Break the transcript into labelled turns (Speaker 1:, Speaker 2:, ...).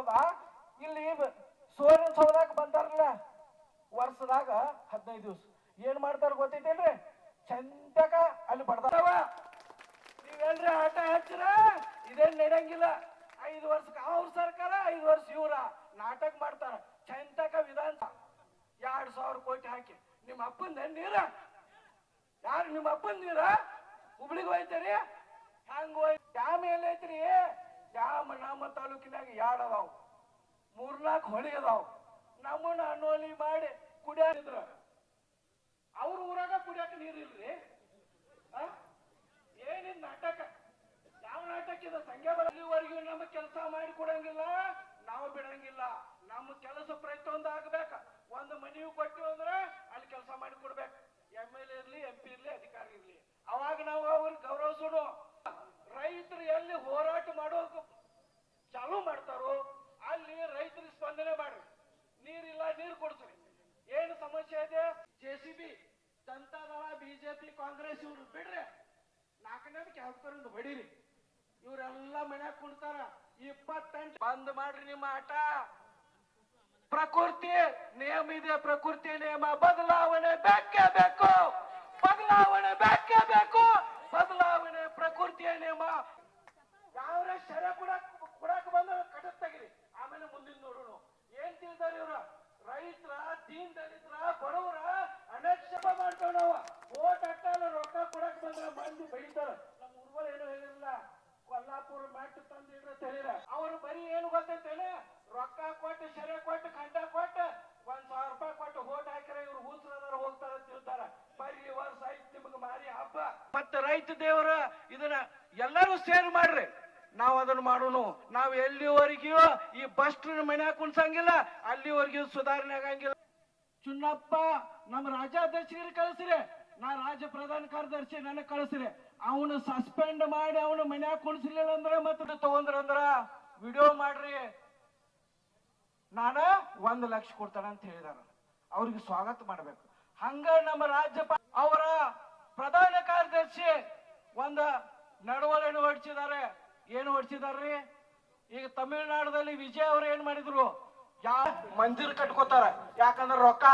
Speaker 1: ಹೌದಾ? ಇಲ್ಲಿ ಸೂರ್ಯನ ಸೌದಾಕ ಬಂದಾರಲ್ಲ ವರ್ಷದಾಗ 15 ದಿವಸ ಏನ್ ಮಾಡ್ತಾರ ಗೊತ್ತೈತೇನ್ರಿ? ಚಂದಕ ಅಲ್ಲಿ ಬಡ್ದಾವ. ನೀವೆಲ್ರಿ ಆಟ ಹಚ್ಚಿರ ಇದೇನ್ ನಡೆಯಂಗಿಲ್ಲ. 5 ವರ್ಷಕ್ಕೆ ಅವ್ರ ಸರ್ಕಾರ, 5 ವರ್ಷ ಇವ್ರ ನಾಟಕ ಮಾಡ್ತಾರ. ಚಂದಕ ವಿಧಾನ 2,000 ಕೋಟಿ ಹಾಕಿ ನಿಮ್ಮ ಅಪ್ಪನ ನೀರ ಯಾರು? ನಿಮ್ಮ ಅಪ್ಪನ ನೀರ ಹುಬ್ಳಿಗೆ ಹೋಯ್ತಾರಿ? ಹಂಗ ಹೋಯ್ ಡ್ಯಾಮ್ ಎಲ್ಲೈತ್ರಿ? ಡ್ಯಾಮ್ ನಮ್ಮ ತಾಲೂಕಿನಾಗ 2 ಅದಾವ್, 3-4 ಹೊಳಿ ಅದಾವ್. ನಮ್ಮನ್ನ ಅನೋಲಿ ಮಾಡಿ ಕುಡಿಯಿದ್ರ ಅವ್ರ ಊರಾಗ ಕುಡಿಯಾಕ ನೀರಿಲ್ರಿ. ಏನಿದ್ ನಾಟಕ? ಯಾವ ನಾಟಕ ಇದು? ಸಂಖ್ಯೆ ಬರಲಿವರೆಗೂ ನಮ್ಮ ಕೆಲಸ ಮಾಡಿ ಕೊಡಂಗಿಲ್ಲ, ನಾವು ಬಿಡಂಗಿಲ್ಲ. ನಮ್ಮ ಕೆಲಸ ಪ್ರತಿಯೊಂದು ಆಗ್ಬೇಕ. ಒಂದು ಮನೆಯು ಕೊಟ್ಟಿವಿ ಅಂದ್ರೆ ಅಲ್ಲಿ ಕೆಲಸ ಮಾಡಿ ಕೊಡ್ಬೇಕು. MLA ಇರ್ಲಿ, MP ಇರ್ಲಿ, ಅಧಿಕಾರಿ ಇರ್ಲಿ, ಅವಾಗ ನಾವು ಅವ್ರಿಗೆ ಗೌರವಿಸೋಣ. ರೈತರು ಎಲ್ಲಿ ಹೋರಾಟ ಮಾಡೋಕೆ ಚಾಲೂ ಮಾಡ್ತಾರೋ ಅಲ್ಲಿ ರೈತರಿಗೆ ಸ್ಪಂದನೆ ಮಾಡ್ರಿ. ನೀರಿಲ್ಲ, ನೀರು ಕೊಡ್ಸ್ರಿ. ಏನು ಸಮಸ್ಯೆ ಇದೆ? JCB, ಜನತಾದಳ, BJP, ಕಾಂಗ್ರೆಸ್ ಇವ್ರು ಬಿಡ್ರಿ. 4ನೇ ಕೆಲಸದಿಂದ ಹೊಡೀರಿ. ಇವರೆಲ್ಲ ಮನ್ಯಾಗ ಕುಡ್ತಾರ. 28 ಬಂದ್ ಮಾಡ್ರಿ ನಿಮ್ಮ ಆಟ. ಪ್ರಕೃತಿ ನಿಯಮ ಇದೆ, ಪ್ರಕೃತಿ ನಿಯಮ ಬದಲಾವಣೆ ಬೇಕೇ ಬೇಕು. ಬದಲಾವಣೆ ಬೇಕೇ ಬೇಕು. ಬದಲಾವಣೆ ಪ್ರಕೃತಿಯ ನಿಯಮ. ಯಾವ್ರ ಶರ ಕೊಡಾಕ ಬಂದ ಕಟಕ್ ತೆಗಿರಿ, ಆಮೇಲೆ ಮುಂದಿನ ನೋಡೋಣ. ಏನ್ ತಿಳಿದಾರ ಇವ್ರ? ರೈತರ, ದೀನ್ ದಲಿತರ, ಬಡವರ ಅನಕ್ಷೇಪ ಮಾಡ್ತಾವ. ನಾವು ಓಟ್ ಹಾಕ್ತಾನ ರೊಕ್ಕ ಕೊಡಕ್ ಬಂದ್ರ ಮಂದಿ ಬೈತಾರ. ನಮ್ಮ ಊರ್ಗಳು ಏನು ಹೇಳಿರಲಿಲ್ಲ, ಕೊಲ್ಲಾಪುರ ಮ್ಯಾಟ್ ತಂದಿಡ್ರ ತಿಳಿರ. ಅವ್ರು ಬರೀ ಏನು ಗೊತ್ತೈತೇನೆ? ರೊಕ್ಕ ಕೊಟ್ಟು, ಶರೆ ಕೊಟ್ಟು, ಖಂಡ ಕೊಟ್ಟು, 1,000 ರೂಪಾಯಿ ಕೊಟ್ಟು ಓಟ್ ಹಾಕಿರ ಇವ್ರು ಹೂಸ್ರದಾರ ಹೋಗ್ತಾರ ತಿಳ್ತಾರ. ಬರೀ ವರ್ಷ ಆಯ್ತು ನಿಮ್ಗೆ ಮಾರಿ ಹಬ್ಬ. ಮತ್ತೆ ರೈತ ದೇವರ ಇದನ್ನ ಎಲ್ಲರೂ ಸೇರ್ ಮಾಡ್ರಿ. ನಾವು ಅದನ್ನ ಮಾಡೋಣ. ನಾವು ಎಲ್ಲಿವರೆಗೂ ಈ ಬಸ್ಟ್ರ ಮನ್ಯಾಗ ಕುಣ್ಸಂಗಿಲ್ಲ, ಅಲ್ಲಿವರೆಗೂ ಸುಧಾರಣೆ ಆಗಂಗಿಲ್ಲ. ಚುನ್ನಪ್ಪ ನಮ್ಮ ರಾಜ್ಯಾಧ್ಯಕ್ಷರಿಗೆ ಕಳಿಸ್ರಿ, ನಾ ರಾಜ್ಯ ಪ್ರಧಾನ ಕಾರ್ಯದರ್ಶಿ ನನಗೆ ಕಳಿಸ್ರಿ. ಅವನು ಸಸ್ಪೆಂಡ್ ಮಾಡಿ ಅವನು ಮನ್ಯಾಗ ಕುಣಿಸ್ಲಿಲ್ಲ ಅಂದ್ರೆ ಮತ್ತೆ ತಗೊಂಡ್ರಂದ್ರ ವಿಡಿಯೋ ಮಾಡ್ರಿ. ನಾನ 1 ಲಕ್ಷ ಕೊಡ್ತಾನ ಅಂತ ಹೇಳಿದಾರ. ಅವ್ರಿಗೆ ಸ್ವಾಗತ ಮಾಡ್ಬೇಕು. ಹಂಗ ನಮ್ಮ ರಾಜ್ಯಪಾಲ ಅವರ ಪ್ರಧಾನ ಕಾರ್ಯದರ್ಶಿ ಒಂದು ನಡವಳಿಕೆ ಹೊಡ್ಸಿದ್ದಾರೆ. ಏನು ಹೊಡ್ಸಿದಾರ್ರಿ? ಈಗ ತಮಿಳುನಾಡಲ್ಲಿ ವಿಜಯ್ ಅವ್ರು ಏನ್ ಮಾಡಿದ್ರು? ಮಂದಿರ ಕಟ್ಕೋತಾರ, ಯಾಕಂದ್ರೆ ರೊಕ್ಕ